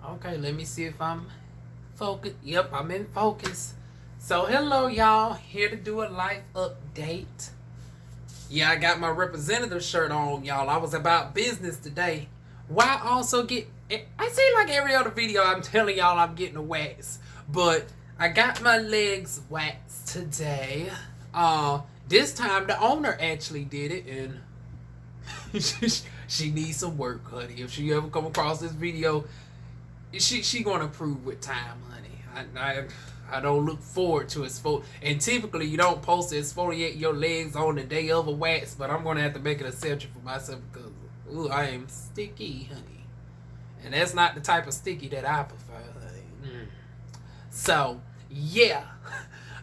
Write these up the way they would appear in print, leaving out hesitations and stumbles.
Okay, let me see if I'm focused. Yep, I'm in focus. So, hello, y'all. Here to do a life update. Yeah, I got my representative shirt on, y'all. I was about business today. Why also get. I seem like every other video I'm telling y'all I'm getting a wax. But I got my legs waxed today. This time the owner actually did it, and she needs some work, honey. If she ever come across this video, she gonna improve with time, honey. I don't look forward to exfoliate. And typically you don't post to exfoliate your legs on the day of a wax, but I'm gonna have to make an exception for myself because I am sticky, honey. And that's not the type of sticky that I prefer, honey. So yeah,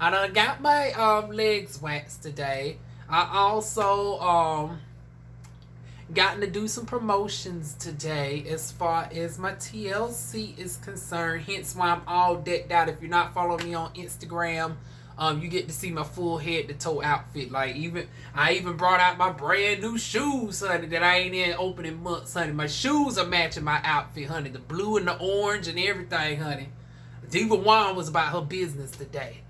I done got my legs waxed today. I also gotten to do some promotions today as far as my TLC is concerned. Hence why I'm all decked out. If you're not following me on Instagram, you get to see my full head to toe outfit. Like I even brought out my brand new shoes, honey, that I ain't in opening months, honey. My shoes are matching my outfit, honey. The blue and the orange and everything, honey. DivaWuan was about her business today.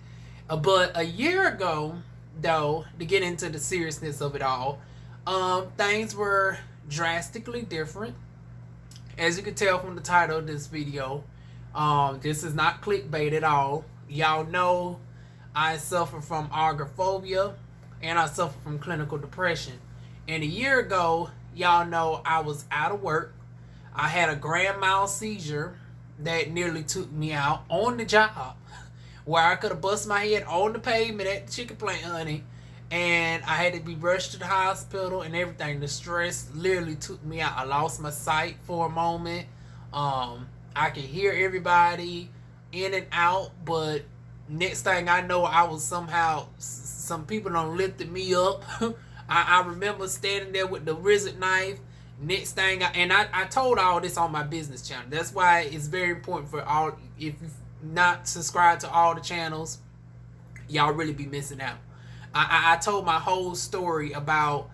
But a year ago, though, to get into the seriousness of it all, things were drastically different. As you can tell from the title of this video, this is not clickbait at all. Y'all know I suffer from agoraphobia and I suffer from clinical depression. And a year ago, y'all know I was out of work. I had a grand mal seizure that nearly took me out on the job, where I could have bust my head on the pavement at the chicken plant, honey. And I had to be rushed to the hospital and everything. The stress literally took me out. I lost my sight for a moment. I could hear everybody in and out, but next thing I know, I was somehow, some people done lifted me up. I remember standing there with the RZT knife. Next thing, I told all this on my business channel. That's why it's very important for all, if you've not subscribed to all the channels, y'all really be missing out. I told my whole story about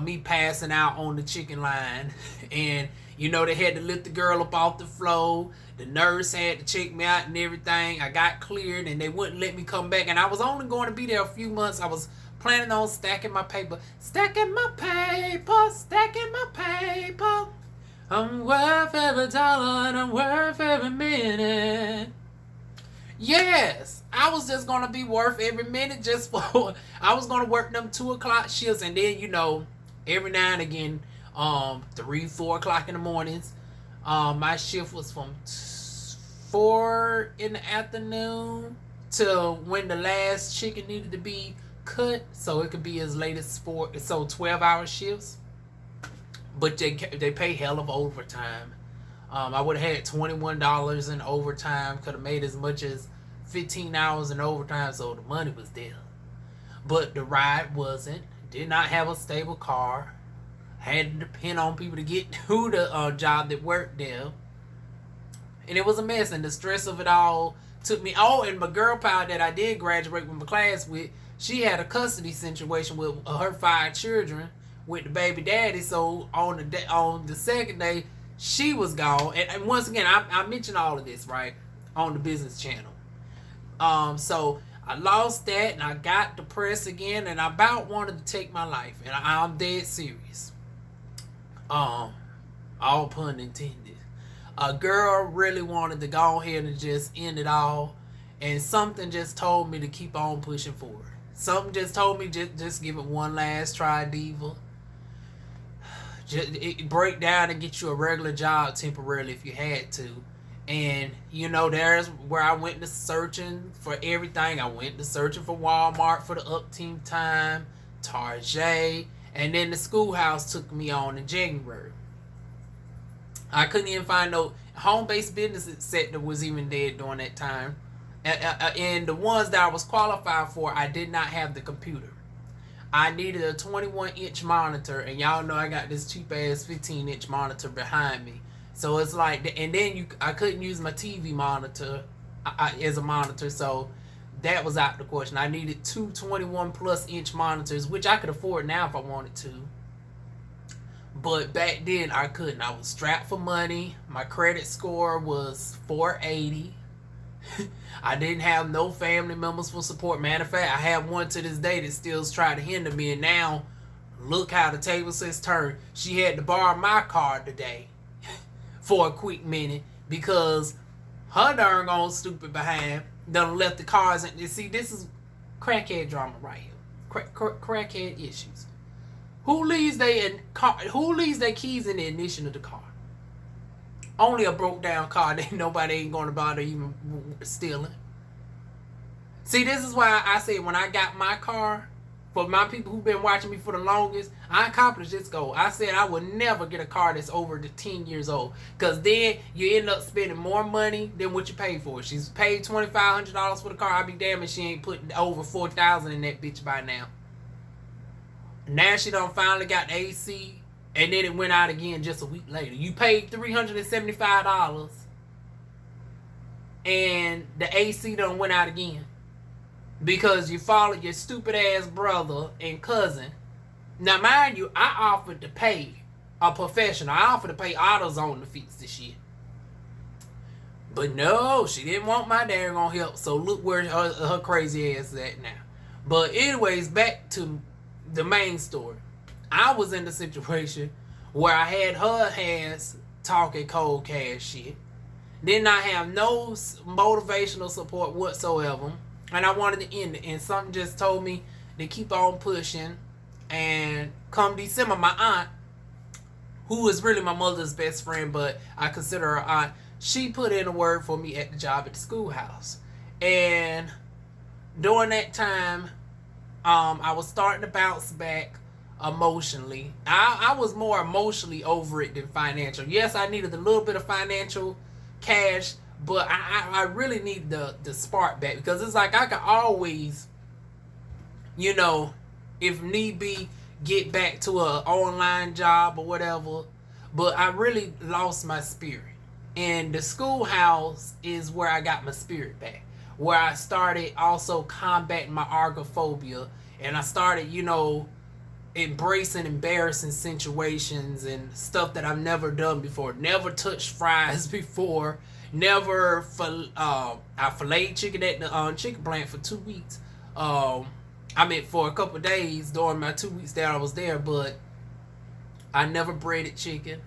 me passing out on the chicken line. And, you know, they had to lift the girl up off the floor. The nurse had to check me out and everything. I got cleared and they wouldn't let me come back. And I was only going to be there a few months. I was planning on stacking my paper. Stacking my paper, stacking my paper. I'm worth every dollar and I'm worth every minute. Yes, I was just gonna be worth every minute just for I was gonna work them 2 o'clock shifts, and then, you know, every now and again, 3, 4 o'clock in the mornings. My shift was from 4 in the afternoon to when the last chicken needed to be cut, so it could be as late as 4. So 12-hour shifts, but they pay hell of overtime. I would have had $21 in overtime. Could have made as much as 15 hours in overtime, so the money was there. But the ride wasn't. Did not have a stable car. Had to depend on people to get to the job that worked there. And it was a mess, and the stress of it all took me. Oh, and my girl pal that I did graduate with my class with, she had a custody situation with her 5 children with the baby daddy. So on the second day, she was gone. And once again, I mentioned all of this, right, on the business channel. So I lost that and I got depressed again and I about wanted to take my life. And I'm dead serious. All pun intended. A girl really wanted to go ahead and just end it all. And something just told me to keep on pushing forward. Something just told me just give it one last try, Diva. Break down and get you a regular job temporarily if you had to. And, you know, there's where I went to searching for everything. I went to searching for Walmart for the up-team time, Target, and then the schoolhouse took me on in January. I couldn't even find no home-based business sector was even dead during that time. And the ones that I was qualified for, I did not have the computer. I needed a 21-inch monitor, and y'all know I got this cheap-ass 15-inch monitor behind me. So it's like, and then I couldn't use my TV monitor as a monitor, so that was out of the question. I needed 2 21-plus inch monitors, which I could afford now if I wanted to. But back then I couldn't. I was strapped for money. My credit score was 480. I didn't have no family members for support. Matter of fact, I have one to this day that still trying to hinder me. And now, look how the table says turn. She had to borrow my card today for a quick minute because her darn old stupid behind done left the cards. And see, this is crackhead drama right here. Crackhead issues. Who leaves their keys in the ignition of the car? Only a broke down car that nobody ain't gonna bother even stealing. See, this is why I say when I got my car, for my people who've been watching me for the longest, I accomplished this goal. I said I would never get a car that's over the 10 years old. Because then you end up spending more money than what you paid for. She's paid $2,500 for the car. I'll be damned if she ain't putting over $4,000 in that bitch by now. Now she done finally got the AC. And then it went out again just a week later. You paid $375. And the AC done went out again. Because you followed your stupid ass brother and cousin. Now mind you, I offered to pay a professional. I offered to pay AutoZone to fix this shit. But no, she didn't want my dad gonna help. So look where her crazy ass is at now. But anyways, back to the main story. I was in the situation where I had her ass talking cold cash shit. Did not have no motivational support whatsoever. And I wanted to end it. And something just told me to keep on pushing. And come December, my aunt, who is really my mother's best friend, but I consider her aunt, she put in a word for me at the job at the schoolhouse. And during that time, I was starting to bounce back emotionally. I was more emotionally over it than financial. Yes, I needed a little bit of financial cash, but I really need the spark back, because it's like I can always, you know, if need be, get back to a online job or whatever. But I really lost my spirit. And the schoolhouse is where I got my spirit back. Where I started also combating my agoraphobia. And I started, you know, embracing embarrassing situations and stuff that I've never done before. Never touched fries before. Never, I filleted chicken at the chicken plant for 2 weeks. I mean, for a couple of days during my 2 weeks that I was there, but I never breaded chicken.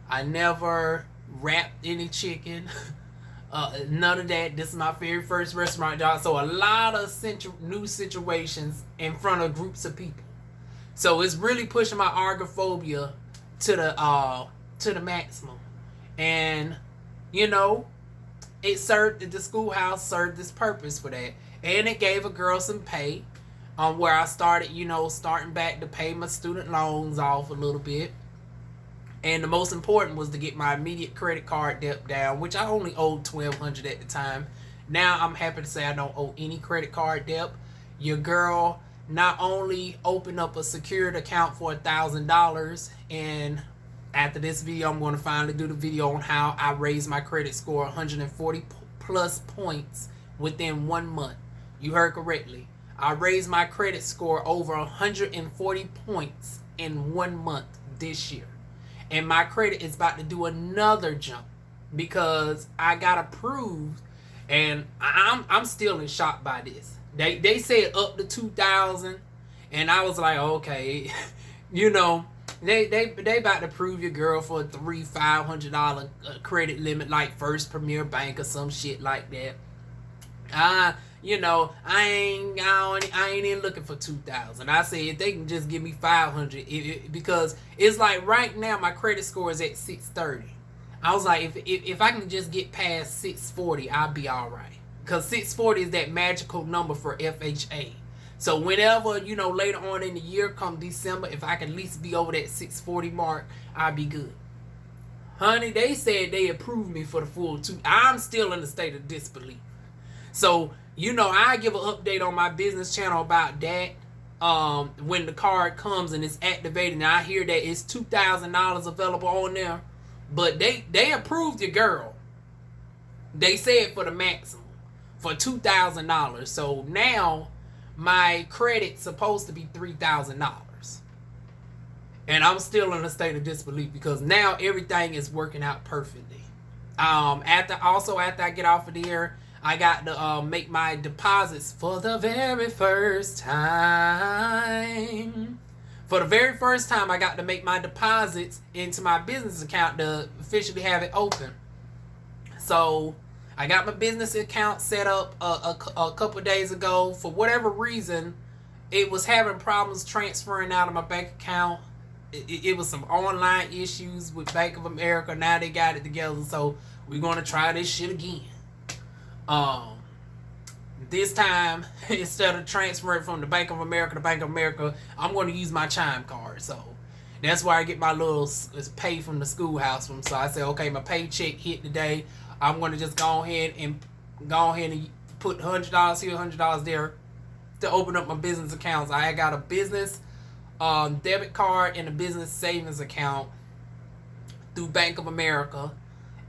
I never wrapped any chicken. None of that. This is my very first restaurant job. So a lot of new situations in front of groups of people. So it's really pushing my agoraphobia to the maximum. And, you know, the schoolhouse served this purpose for that. And it gave a girl some pay. Where I started, you know, starting back to pay my student loans off a little bit. And the most important was to get my immediate credit card debt down, which I only owed $1,200 at the time. Now I'm happy to say I don't owe any credit card debt. Your girl not only opened up a secured account for $1,000, and after this video, I'm going to finally do the video on how I raised my credit score 140 plus points within 1 month. You heard correctly. I raised my credit score over 140 points in 1 month this year. And my credit is about to do another jump because I got approved, and I'm still in shock by this. They said up to 2,000, and I was like, okay, you know, they about to approve your girl for a $500 credit limit like First Premier Bank or some shit like that. You know, I ain't even looking for 2,000. I said if they can just give me 500, because it's like right now my credit score is at 630. I was like, if I can just get past 640, I'll be all right. Because 640 is that magical number for FHA. So whenever, you know, later on in the year, come December, if I can at least be over that 640 mark, I'll be good. Honey, they said they approved me for the full 2. I'm still in the state of disbelief. So, you know, I give an update on my business channel about that when the card comes and it's activated. And I hear that it's $2,000 available on there. But they approved your girl. They said for the maximum, for $2,000. So now my credit's supposed to be $3,000. And I'm still in a state of disbelief because now everything is working out perfectly. After I get off of there, I got to make my deposits for the very first time. For the very first time, I got to make my deposits into my business account to officially have it open. So I got my business account set up a couple days ago. For whatever reason, it was having problems transferring out of my bank account. It was some online issues with Bank of America. Now they got it together, so we're gonna try this shit again. This time, instead of transferring from the Bank of America to Bank of America, I'm gonna use my Chime card. So that's where I get my little pay from the schoolhouse from. So I said, okay, my paycheck hit today. I'm gonna just go ahead and put $100 here, $100 there to open up my business accounts. I got a business debit card and a business savings account through Bank of America,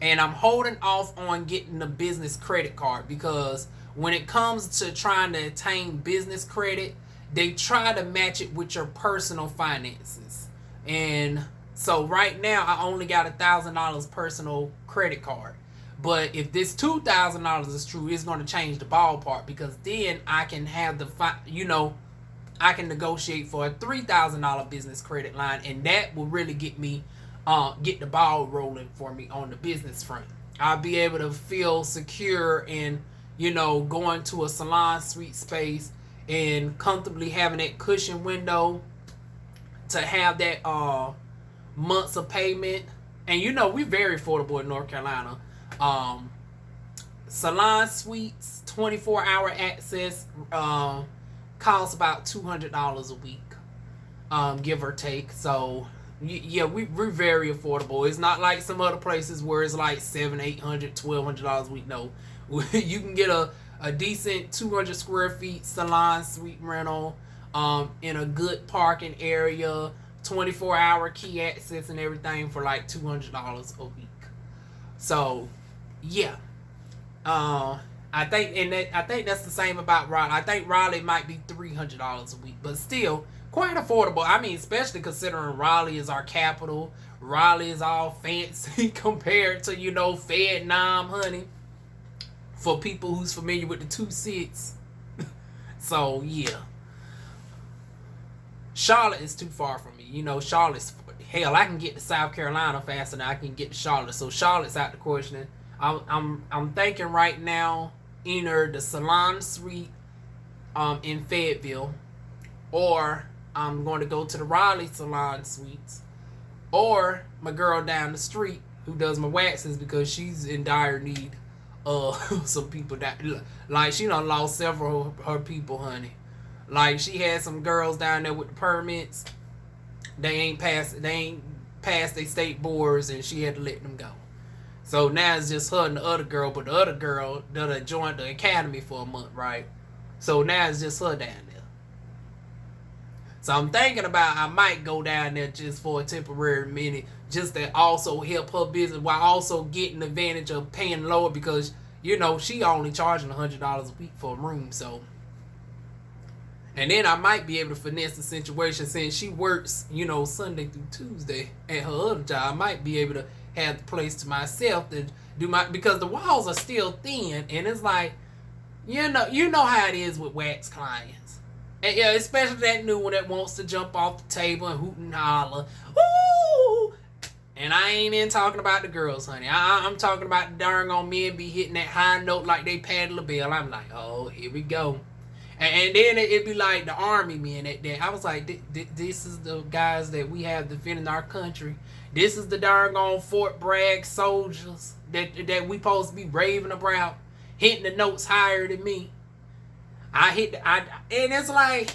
and I'm holding off on getting the business credit card because when it comes to trying to attain business credit, they try to match it with your personal finances. And so right now I only got $1,000 personal credit card. But if this $2,000 is true, it's going to change the ballpark, because then I can have I can negotiate for a $3,000 business credit line, and that will really get me, get the ball rolling for me on the business front. I'll be able to feel secure in, going to a salon suite space and comfortably having that cushion window to have that months of payment. And we're very affordable in North Carolina. Salon suites, 24-hour access, costs about $200 a week, give or take. So yeah, we're very affordable. It's not like some other places where it's like $700, $800, $1,200 a week. No, you can get a decent 200 square feet salon suite rental in a good parking area, 24-hour key access and everything for like $200 a week. So yeah, I think that's the same about Raleigh. I think Raleigh might be $300 a week, but still quite affordable. I mean, especially considering Raleigh is our capital. Raleigh is all fancy compared to, Vietnam, honey. For people who's familiar with the 2-6. So yeah, Charlotte is too far from me. Charlotte's, hell, I can get to South Carolina faster than I can get to Charlotte. So Charlotte's out the question. I'm thinking right now either the salon suite in Fayetteville, or I'm going to go to the Raleigh salon suites, or my girl down the street who does my waxes, because she's in dire need of some people that, like, she done lost several of her people, honey. Like, she had some girls down there with the permits. They ain't passed their state boards, and she had to let them go. So now it's just her and the other girl, but the other girl that joined the academy for a month, right? So now it's just her down there. So I'm thinking about I might go down there just for a temporary minute, just to also help her business while also getting the advantage of paying lower, because she only charging $100 a week for a room. So, and then I might be able to finesse the situation, since she works Sunday through Tuesday at her other job. I might be able to have the place to myself to do because the walls are still thin, and it's like, you know how it is with wax clients, and yeah, especially that new one that wants to jump off the table and hoot and holler, woo! And I ain't even talking about the girls, honey. I'm talking about the darn on men be hitting that high note like they paddle a bell. I'm like, oh, here we go. And then it'd be like the army men that I was like, this is the guys that we have defending our country. This is the darn on Fort Bragg soldiers that we supposed to be raving about, hitting the notes higher than me. And it's like,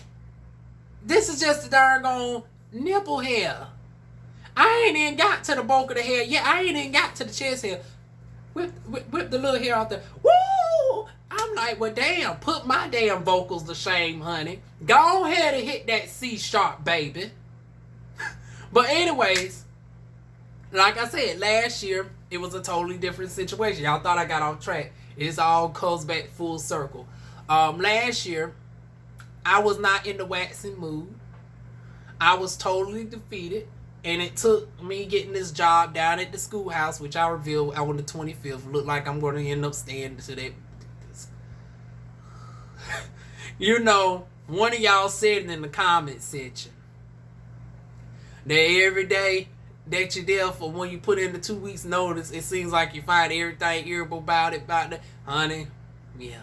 this is just the darn on nipple hair. I ain't even got to the bulk of the hair. Yeah, I ain't even got to the chest hair. Whip the little hair out there. Woo! I'm like, well, damn, put my damn vocals to shame, honey. Go ahead and hit that C sharp, baby. But anyways, like I said, last year, it was a totally different situation. Y'all thought I got off track. It's all comes back full circle. Last year, I was not in the waxing mood. I was totally defeated. And it took me getting this job down at the schoolhouse, which I revealed on the 25th. Looked like I'm going to end up staying to that. You know, one of y'all said it in the comment section that every day that you're there for, when you put in the 2 weeks notice, it seems like you find everything irritable about it. Honey, yeah.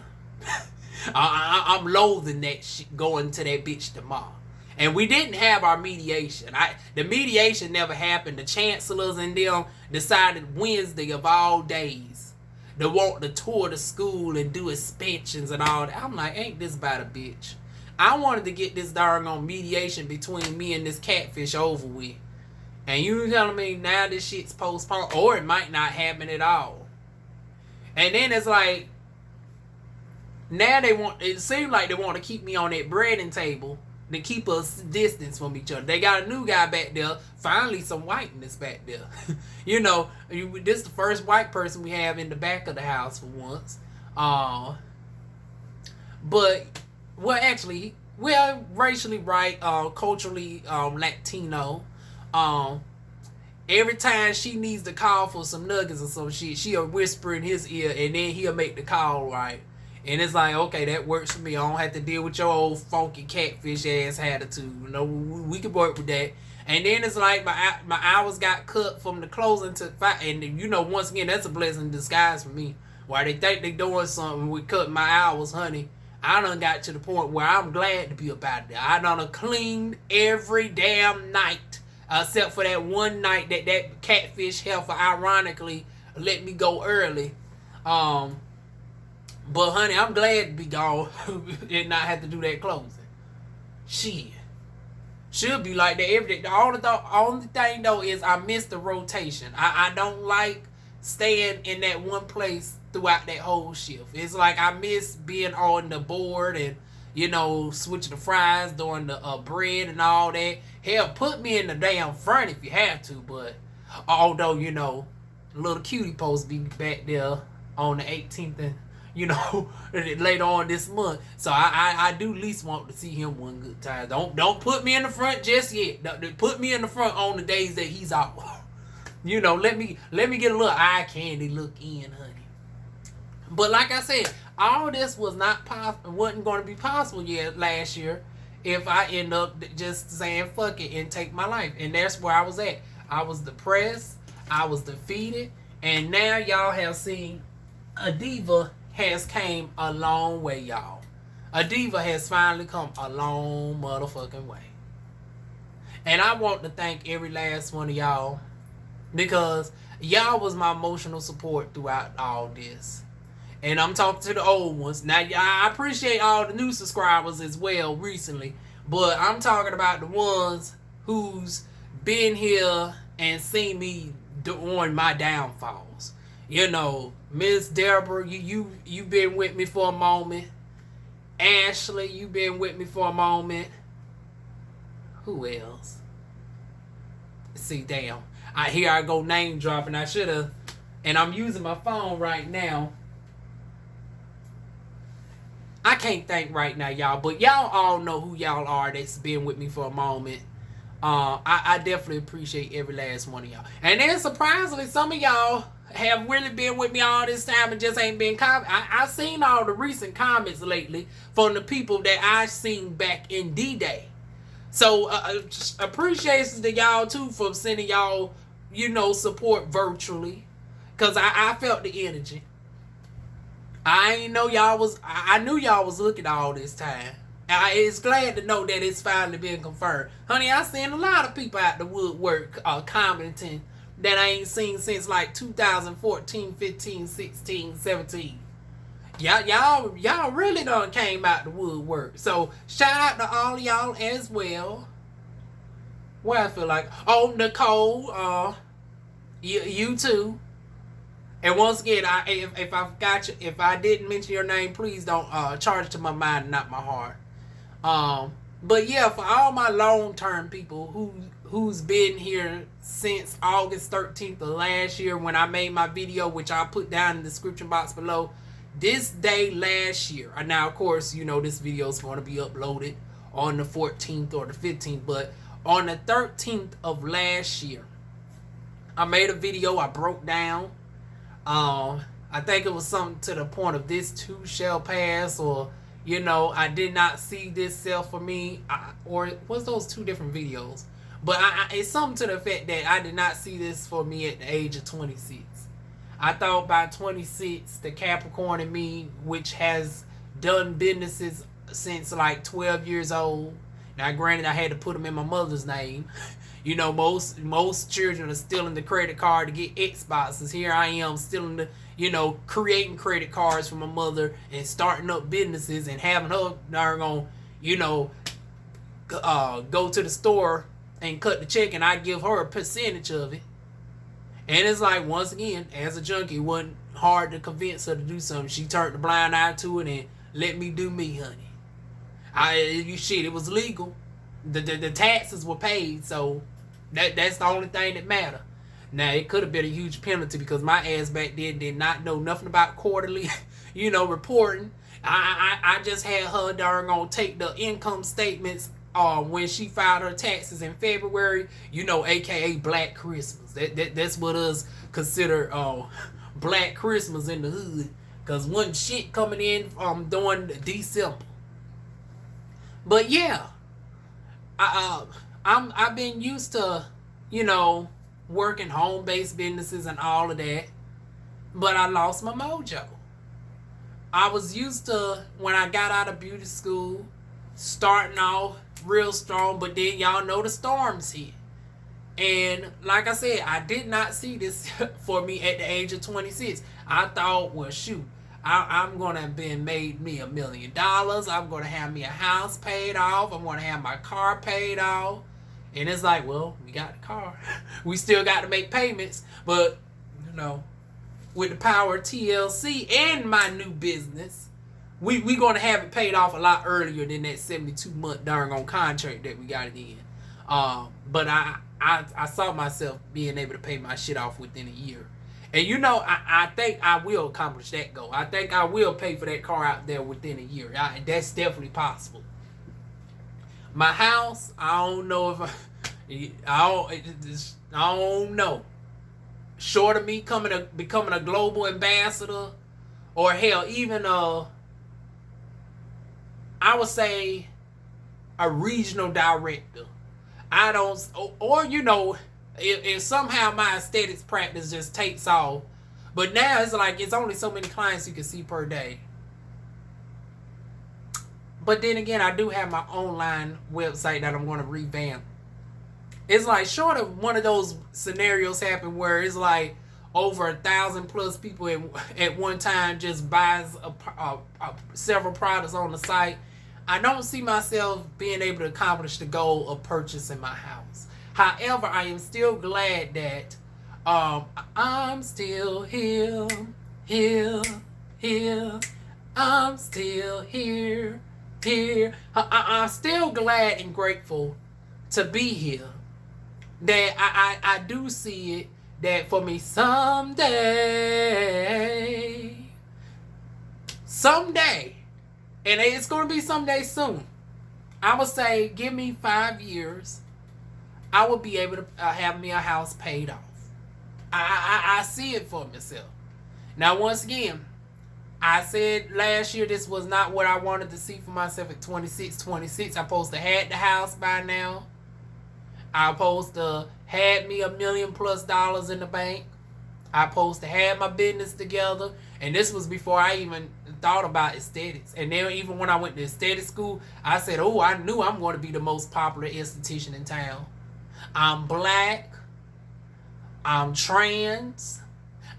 I'm loathing that shit, going to that bitch tomorrow. And we didn't have our mediation. The mediation never happened. The chancellors and them decided Wednesday of all days to want to tour the school and do inspections and all that. I'm like, ain't this about a bitch? I wanted to get this darn on mediation between me and this catfish over with. And you telling me now this shit's postponed, or it might not happen at all. And then it's like, now it seems like they want to keep me on that breading table to keep us distance from each other. They got a new guy back there. Finally, some whiteness back there. You know, this is the first white person we have in the back of the house for once. But, well, actually, racially right, culturally Latino. Every time she needs to call for some nuggets or some shit, she'll whisper in his ear, and then he'll make the call right. And it's like, okay, that works for me. I don't have to deal with your old funky catfish ass attitude. You know, we can work with that. And then it's like my hours got cut from the closing to 5. And, you know, once again, that's a blessing in disguise for me. While they think they doing something, we cut my hours, honey. I done got to the point where I'm glad to be about that. I done cleaned every damn night. Except for that one night that catfish heifer ironically let me go early. But honey, I'm glad to be gone and not have to do that closing. Shit. Should be like that every day. The only thing though is I miss the rotation. I don't like staying in that one place throughout that whole shift. It's like I miss being on the board and, you know, switching the fries, doing the bread and all that. Hell, put me in the damn front if you have to. But although, you know, little cutie supposed to be back there on the 18th and, you know, later on this month. So I do at least want to see him one good time. Don't put me in the front just yet. Put me in the front on the days that he's off. You know, let me get a little eye candy look in, honey. But like I said, all this was wasn't going to be possible yet last year if I end up just saying fuck it and take my life. And that's where I was at. I was depressed. I was defeated. And now y'all have seen a diva has came a long way, y'all. A diva has finally come a long motherfucking way. And I want to thank every last one of y'all because y'all was my emotional support throughout all this. And I'm talking to the old ones. Now, I appreciate all the new subscribers as well recently. But I'm talking about the ones who's been here and seen me during my downfalls. You know, Miss Deborah, you've been with me for a moment. Ashley, you've been with me for a moment. Who else? See, damn. Here I go name dropping. I should have. And I'm using my phone right now. I can't think right now, y'all. But y'all all know who y'all are that's been with me for a moment. I definitely appreciate every last one of y'all. And then surprisingly, some of y'all have really been with me all this time and just ain't been I've seen all the recent comments lately from the people that I seen back in D-Day. So appreciations to y'all too for sending y'all, you know, support virtually. Cause I felt the energy. I knew y'all was looking all this time. It's glad to know that it's finally been confirmed. Honey, I seen a lot of people out the woodwork commenting that I ain't seen since like 2014, 15, 16, 17. Y'all really done came out the woodwork. So shout out to all y'all as well. What I feel like, oh Nicole, you too. And once again, if I didn't mention your name, please don't charge it to my mind and not my heart. But yeah, for all my long-term people who's been here since August 13th of last year when I made my video, which I'll put down in the description box below, this day last year. Now, of course, you know this video is going to be uploaded on the 14th or the 15th, but On the 13th of last year, I made a video. I broke down. I think it was something to the point of this too shall pass, or I did not see this sell for me, or was those two different videos? But it's something to the effect that I did not see this for me at the age of 26. I thought by 26, the Capricorn in me, which has done businesses since like 12 years old. Now, granted, I had to put them in my mother's name. Most children are stealing the credit card to get Xboxes. Here I am stealing the, creating credit cards for my mother and starting up businesses and having her darn go to the store and cut the check, and I give her a percentage of it. And it's like, once again, as a junkie, it wasn't hard to convince her to do something. She turned the blind eye to it and let me do me, honey. It was legal. The taxes were paid, so that's the only thing that mattered. Now, it could have been a huge penalty because my ass back then did not know nothing about quarterly, reporting. I just had her darn take the income statements when she filed her taxes in February, aka Black Christmas. That's what us consider Black Christmas in the hood, because wasn't shit coming in during December. But yeah, I've been used to working home-based businesses and all of that, but I lost my mojo. I was used to, when I got out of beauty school, starting off real strong, but then y'all know the storms hit. And like I said, I did not see this for me at the age of 26. I thought, well, shoot, I'm going to have made me $1 million. I'm going to have me a house paid off. I'm going to have my car paid off. And it's like, well, we got the car. We still got to make payments. But, with the power of TLC and my new business, we going to have it paid off a lot earlier than that 72-month darn on contract that we got it in. But I saw myself being able to pay my shit off within a year. And I think I will accomplish that goal. I think I will pay for that car out there within a year. That's definitely possible. My house, I don't know if I don't know. Short of me becoming a global ambassador, or hell, even I would say a regional director. I don't, or if somehow my aesthetics practice just takes off, but now it's like it's only so many clients you can see per day. But then again, I do have my online website that I'm going to revamp. It's like, short of one of those scenarios happen where it's like over 1,000 plus people at one time just buys several products on the site, I don't see myself being able to accomplish the goal of purchasing my house. However, I am still glad that I'm still here. I'm still here. I'm still glad and grateful to be here. That I do see it, that for me someday, and it's going to be someday soon, I would say give me 5 years, I will be able to have me a house paid off. I see it for myself. Now, once again, I said last year this was not what I wanted to see for myself at 26. I'm supposed to have the house by now. I'm supposed to have me $1 million plus in the bank. I'm supposed to have my business together. And this was before I even thought about aesthetics. And then even when I went to aesthetic school, I said, oh, I knew I'm going to be the most popular esthetician in town. I'm black. I'm trans.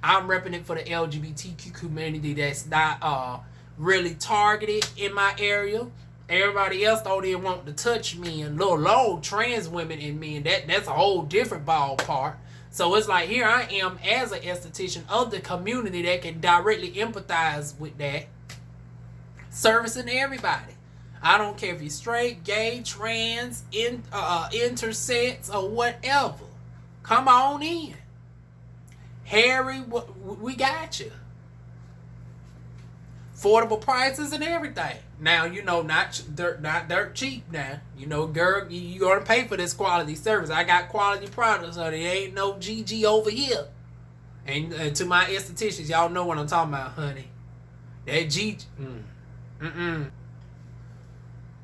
I'm repping it for the LGBTQ community that's not really targeted in my area. Everybody else don't even want to touch me, and low trans women and men. That's a whole different ballpark. So it's like, here I am as an esthetician of the community that can directly empathize with that, servicing everybody. I don't care if you're straight, gay, trans, intersex, or whatever. Come on in. Harry, we got you. affordable prices and everything. Now, not dirt cheap now. Girl, you gonna pay for this quality service. I got quality products, so there ain't no GG over here. And to my estheticians, y'all know what I'm talking about, honey. That GG,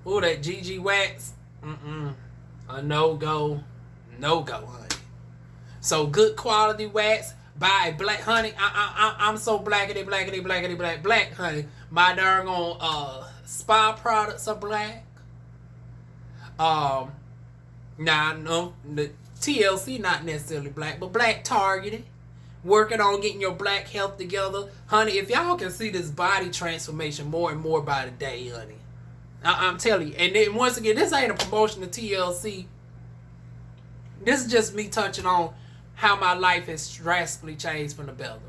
Ooh, that GG wax, a no-go, honey. So good quality wax. Buy a black, honey. I'm so black, honey. My darn on spa products are black. Nah, no, the TLC not necessarily black, but black targeted. Working on getting your black health together, honey. If y'all can see this body transformation more and more by the day, honey, I'm telling you. And then once again, this ain't a promotion to TLC. This is just me touching on how my life has drastically changed for the better.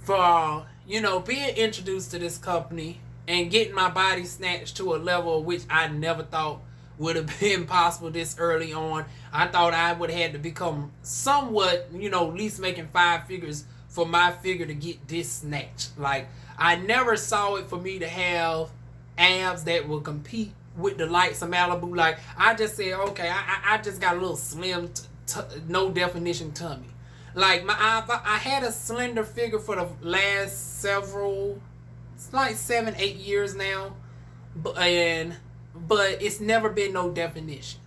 For, being introduced to this company and getting my body snatched to a level which I never thought would have been possible this early on. I thought I would have had to become somewhat, at least making 5 figures for my figure to get this snatched. Like, I never saw it for me to have abs that will compete with the likes of Malibu. Like, I just said, okay, I just got a little slim, no definition tummy. Like, I had a slender figure for the last it's like 7-8 years now. But it's never been no definition.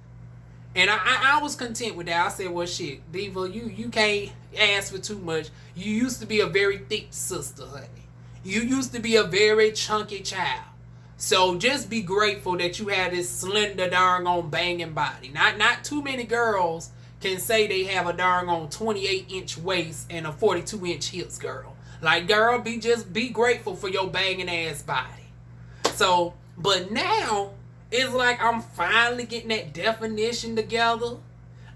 And I was content with that. I said, well, shit, Diva, you can't ask for too much. You used to be a very thick sister, honey. You used to be a very chunky child. So just be grateful that you have this slender, darn on banging body. Not too many girls can say they have a darn on 28-inch waist and a 42-inch hips, girl. Like, girl, be grateful for your banging ass body. So, but now, it's like I'm finally getting that definition together.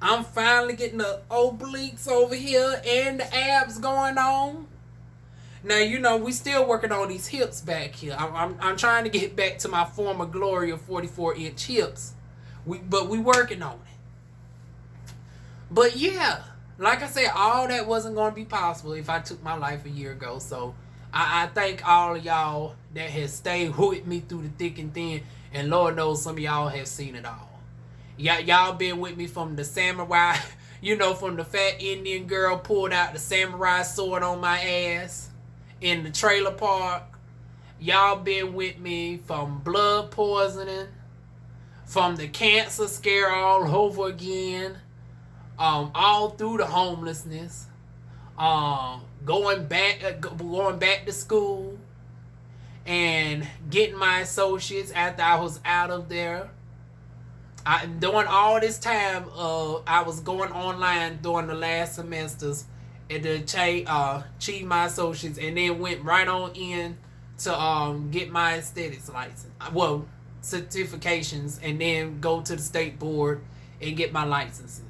I'm finally getting the obliques over here and the abs going on. Now, we still working on these hips back here. I'm trying to get back to my former glory of 44-inch hips. But we working on it. But yeah, like I said, all that wasn't going to be possible if I took my life a year ago. So I thank all of y'all that has stayed with me through the thick and thin. And Lord knows some of y'all have seen it all. Y'all been with me from the samurai, from the fat Indian girl pulled out the samurai sword on my ass in the trailer park. Y'all been with me from blood poisoning, from the cancer scare all over again, all through the homelessness, going back to school, and getting my associates after I was out of there. During all this time, I was going online during the last semesters and to achieve my associates, and then went right on in to get my aesthetics license. Well, certifications, and then go to the state board and get my licenses.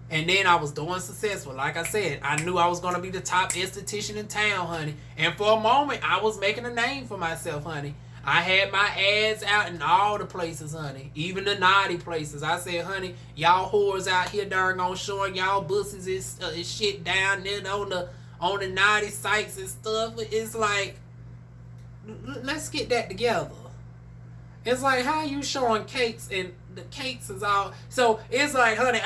And then I was doing successful. Like I said, I knew I was going to be the top esthetician in town, honey. And for a moment, I was making a name for myself, honey. I had my ads out in all the places, honey. Even the naughty places. I said, honey, y'all whores out here darn on showing y'all bussies is shit down there on the naughty sites and stuff. It's like, let's get that together. It's like, how you showing cakes and the cakes is all. So it's like, honey,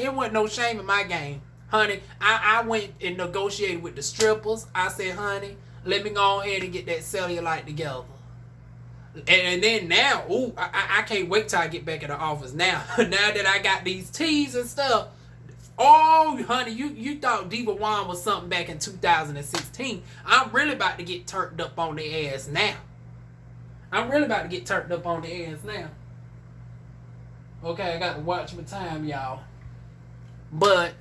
it wasn't no shame in my game. Honey, I went and negotiated with the strippers. I said, honey, let me go ahead and get that cellulite together. And then now, I can't wait till I get back in the office now. Now that I got these teas and stuff. Oh, honey, you thought DivaWuan was something back in 2016. I'm really about to get turned up on the ass now. Okay, I got to watch my time, y'all. But,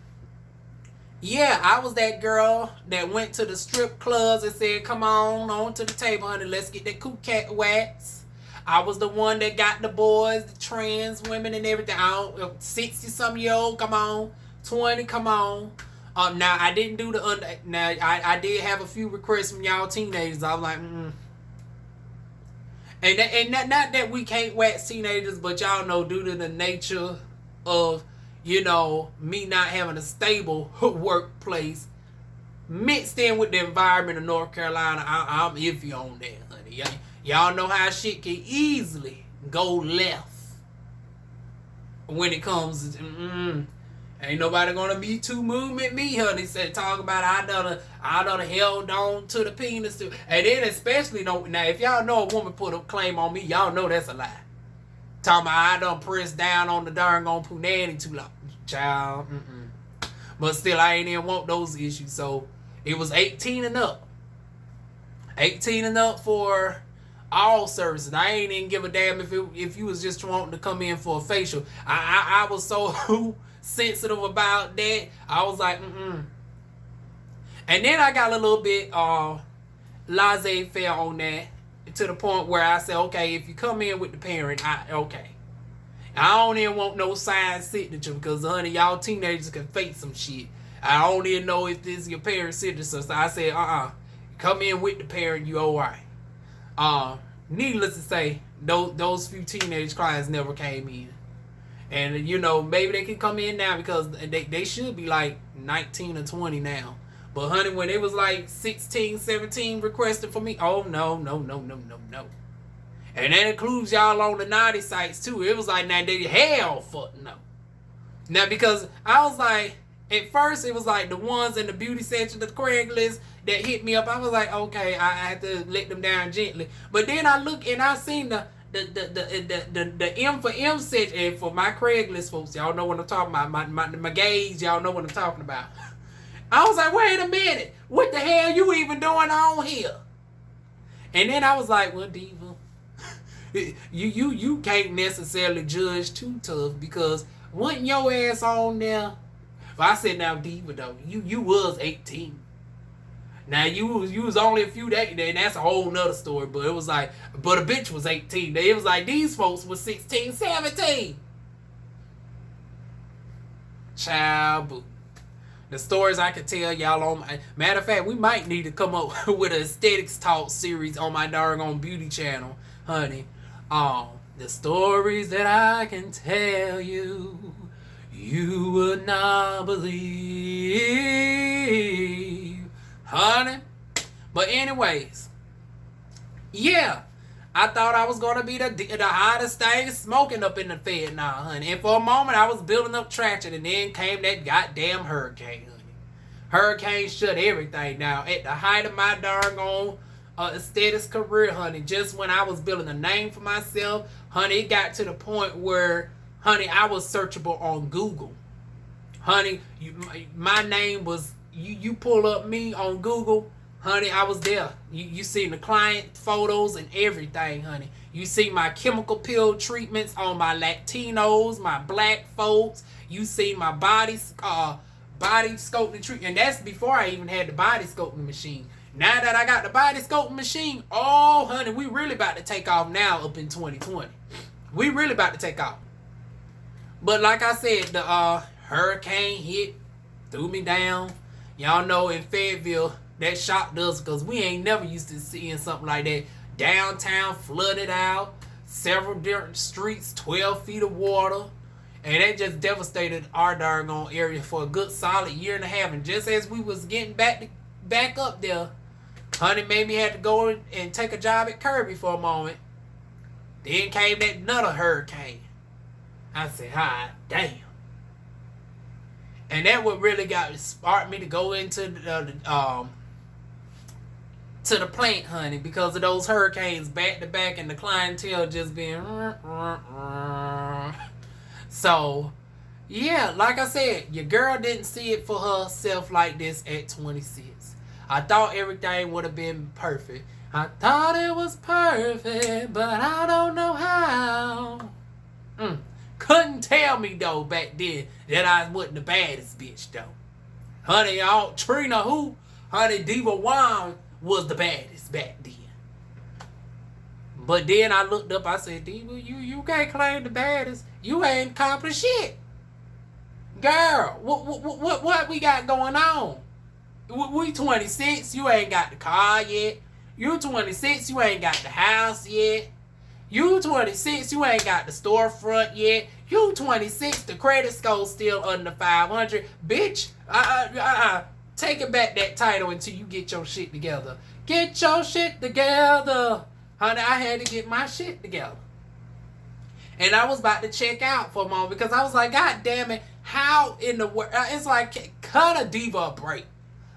yeah, I was that girl that went to the strip clubs and said, come on to the table, honey, let's get that cool cat wax. I was the one that got the boys, the trans women and everything. 60-some-year-old, come on. 20, come on. Now, I didn't do the under. Now, I did have a few requests from y'all teenagers. I was like, And not that we can't wax teenagers, but y'all know, due to the nature of, me not having a stable workplace, mixed in with the environment of North Carolina, I'm iffy on that, honey. Y'all know how shit can easily go left when it comes to, ain't nobody gonna be too moved at me, honey. Said talk about I done held on to the penis too. And then especially now if y'all know a woman put a claim on me, y'all know that's a lie. Talking about I done pressed down on the darn on punani too long. Child, But still I ain't even want those issues. So it was 18 and up. 18 and up for all services. I ain't even give a damn if you was just wanting to come in for a facial. I was so sensitive about that. I was like, And then I got a little bit laissez-faire on that, to the point where I said, okay, if you come in with the parent, okay. I don't even want no signed signature because, honey, y'all teenagers can fake some shit. I don't even know if this is your parent's signature. So I said, come in with the parent, you all right. Needless to say, those few teenage clients never came in. And, maybe they can come in now because they should be like 19 or 20 now. But, honey, when it was like 16, 17 requested for me, oh, no. And that includes y'all on the naughty sites, too. It was like, now, they hell fuck no. Now, because I was like, at first, it was like the ones in the beauty section of the Craigslist that hit me up. I was like, okay, I had to let them down gently. But then I look and I seen the M for M section. And for my Craigslist folks, y'all know what I'm talking about. My gays, y'all know what I'm talking about. I was like, wait a minute. What the hell you even doing on here? And then I was like, well, Diva, you can't necessarily judge too tough because wasn't your ass on there? But I said, now, Diva, though, you was 18. Now, you was only a few days, and that's a whole nother story, but it was like, but a bitch was 18. It was like, these folks was 16, 17. Child, boo. The stories I could tell y'all on my... Matter of fact, we might need to come up with an aesthetics talk series on my doggone beauty channel, honey. The stories that I can tell you, you would not believe, honey. But anyways, yeah, I thought I was gonna be the hottest thing smoking up in the Fed now, honey. And for a moment, I was building up traction, and then came that goddamn hurricane, honey. Hurricane shut everything down. At the height of my doggone aesthetics career, honey, just when I was building a name for myself, honey, it got to the point where, honey, I was searchable on Google. Honey, my name was, you pull up me on Google, honey, I was there. You see the client photos and everything, honey. You see my chemical peel treatments on my Latinos, my black folks. You see my body sculpting treatment. And that's before I even had the body sculpting machine. Now that I got the body sculpting machine, oh, honey, we really about to take off now up in 2020. We really about to take off. But like I said, the hurricane hit, threw me down. Y'all know in Fayetteville, that shocked us because we ain't never used to seeing something like that. Downtown flooded out, several different streets, 12 feet of water. And that just devastated our doggone area for a good solid year and a half. And just as we was getting back up there, honey made me had to go and take a job at Kirby for a moment. Then came that another hurricane. I said, hi, damn. And that what really sparked me to go into to the plant, honey, because of those hurricanes back to back and the clientele just being so yeah, like I said, your girl didn't see it for herself like this at 26. I thought everything would have been perfect. I thought it was perfect, but I don't know how. Couldn't tell me though back then that I wasn't the baddest bitch though. Honey, y'all, Trina who? Honey, DivaWuan was the baddest back then. But then I looked up, I said, Diva, you can't claim the baddest. You ain't accomplished shit. Girl, what we got going on? We 26, you ain't got the car yet. You 26, you ain't got the house yet. You 26, you ain't got the storefront yet. You 26, the credit score still under 500. Bitch, taking back that title until you get your shit together. Get your shit together. Honey, I had to get my shit together. And I was about to check out for a moment because I was like, God damn it, how in the world? It's like, cut a diva a break.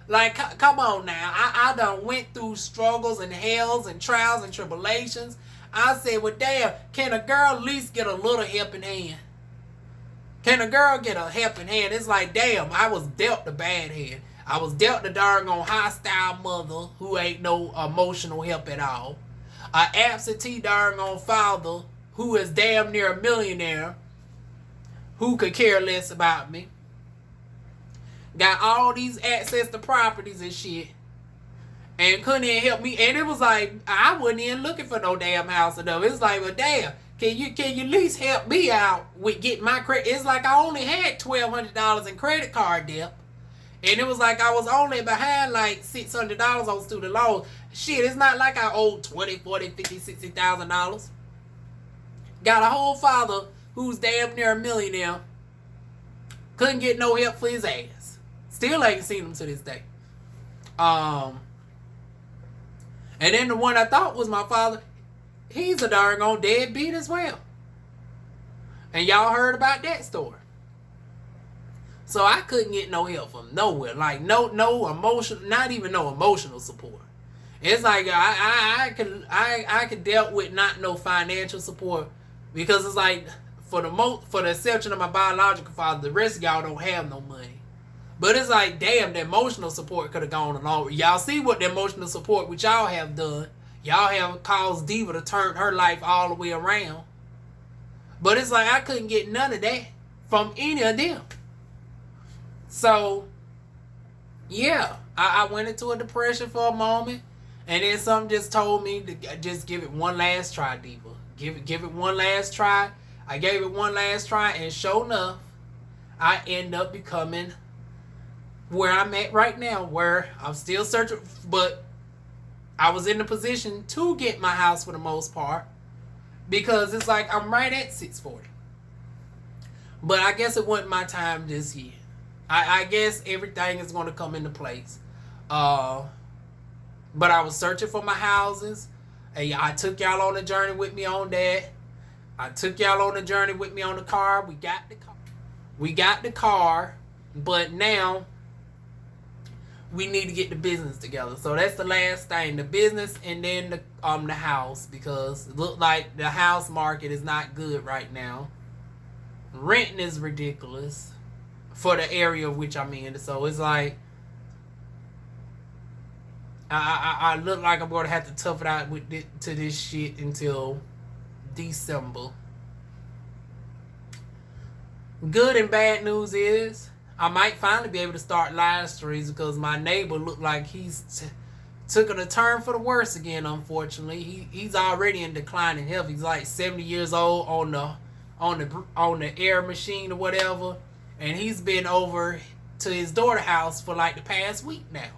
Like, come on now. I done went through struggles and hells and trials and tribulations. I said, well, damn, can a girl at least get a little helping hand? Can a girl get a helping hand? It's like, damn, I was dealt a bad hand. I was dealt a doggone hostile mother who ain't no emotional help at all. An absentee doggone father who is damn near a millionaire who could care less about me. Got all these access to properties and shit. And couldn't even help me. And it was like, I wasn't even looking for no damn house or no. It's like, well, damn, can you at least help me out with getting my credit? It's like I only had $1,200 in credit card debt. And it was like I was only behind like $600 on student loans. Shit, it's not like I owed $20,000, $40,000, $50,000, $60,000. Got a whole father who's damn near a millionaire. Couldn't get no help for his ass. Still ain't seen him to this day. And then the one I thought was my father, he's a darn on deadbeat as well. And y'all heard about that story. So I couldn't get no help from nowhere. Like no emotional, not even no emotional support. It's like I could dealt with not no financial support because it's like for the exception of my biological father, the rest of y'all don't have no money. But it's like, damn, the emotional support could have gone along. Y'all see what the emotional support which y'all have done. Y'all have caused Diva to turn her life all the way around. But it's like I couldn't get none of that from any of them. So, yeah, I went into a depression for a moment. And then something just told me to just give it one last try, Diva. Give it one last try. I gave it one last try. And sure enough, I end up becoming where I'm at right now, where I'm still searching, but I was in the position to get my house for the most part because it's like I'm right at 640. But I guess it wasn't my time this year. I guess everything is going to come into place. But I was searching for my houses. And I took y'all on the journey with me on that. I took y'all on the journey with me on the car. We got the car. But now we need to get the business together. So that's the last thing. The business and then the house. Because it looked like the house market is not good right now. Renting is ridiculous for the area of which I'm in. So it's like I look like I'm going to have to tough it out to this shit until December. Good and bad news is I might finally be able to start live streams because my neighbor looked like he's took a turn for the worse again, unfortunately. He's already in declining health. He's like 70 years old on the air machine or whatever. And he's been over to his daughter's house for like the past week now.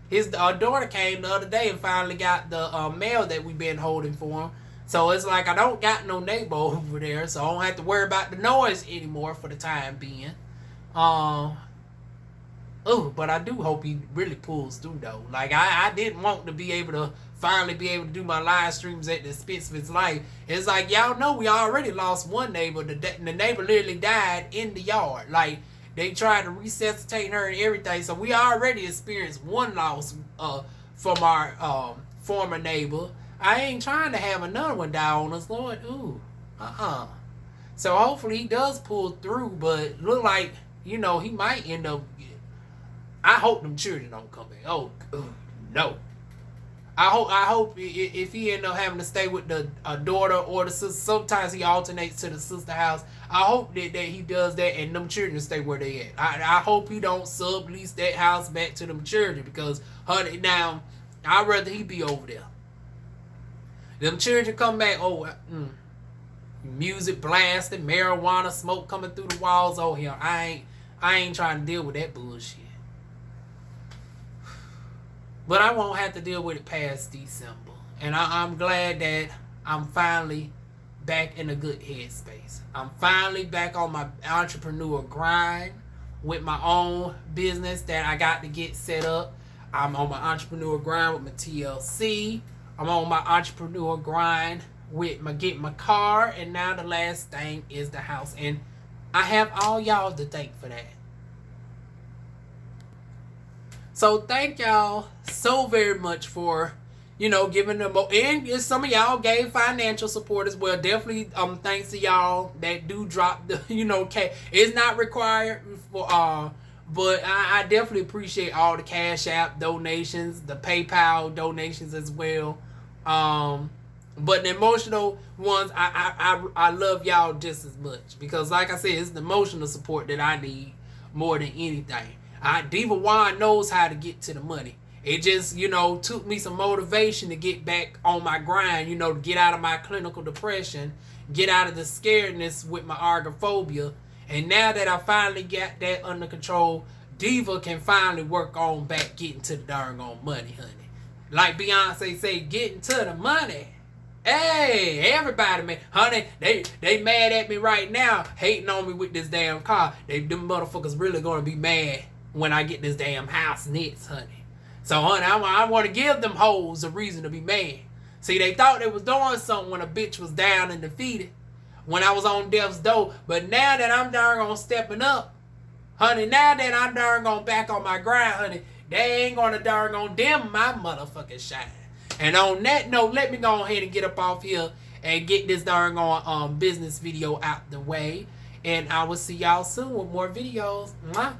His daughter came the other day and finally got the mail that we've been holding for him. So it's like I don't got no neighbor over there, so I don't have to worry about the noise anymore for the time being. But I do hope he really pulls through though. Like I didn't want to be able to finally be able to do my live streams at the expense of his life. It's like y'all know we already lost one neighbor. The neighbor literally died in the yard. Like they tried to resuscitate her and everything. So we already experienced one loss from our former neighbor. I ain't trying to have another one die on us, Lord. So hopefully he does pull through, but look like, he might end up. I hope them children don't come back. Oh, no. I hope if he end up having to stay with the daughter or the sister, sometimes he alternates to the sister house. I hope that he does that and them children stay where they at. I hope he don't sublease that house back to them children because, honey, now, I'd rather he be over there. Them children come back, music blasting, marijuana smoke coming through the walls. Oh, hell, I ain't trying to deal with that bullshit. But I won't have to deal with it past December. And I'm glad that I'm finally back in a good headspace. I'm finally back on my entrepreneur grind. with my own business that I got to get set up. I'm on my entrepreneur grind with my TLC. I'm on my entrepreneur grind with my getting my car, and now the last thing is the house. And I have all y'all to thank for that. So thank y'all so very much for, giving them, and some of y'all gave financial support as well. Definitely thanks to y'all that do drop the, it's not required for but I definitely appreciate all the Cash App donations, the PayPal donations as well. But the emotional ones, I love y'all just as much, because like I said, it's the emotional support that I need more than anything. DivaWuan knows how to get to the money. It just, took me some motivation to get back on my grind, to get out of my clinical depression, get out of the scaredness with my agoraphobia. And now that I finally got that under control, Diva can finally work on back getting to the darn on money, honey. Like Beyonce say, getting to the money. Hey, everybody, man, honey, they mad at me right now, hating on me with this damn car. Them motherfuckers really gonna be mad when I get this damn house next, honey. So, honey, I want to give them hoes a reason to be mad. See, they thought they was doing something when a bitch was down and defeated, when I was on death's door. But now that I'm darn on stepping up, honey, now that I'm darn on back on my grind, honey, they ain't gonna darn on dim my motherfucking shine. And on that note, let me go ahead and get up off here and get this darn on business video out the way. And I will see y'all soon with more videos. Mwah.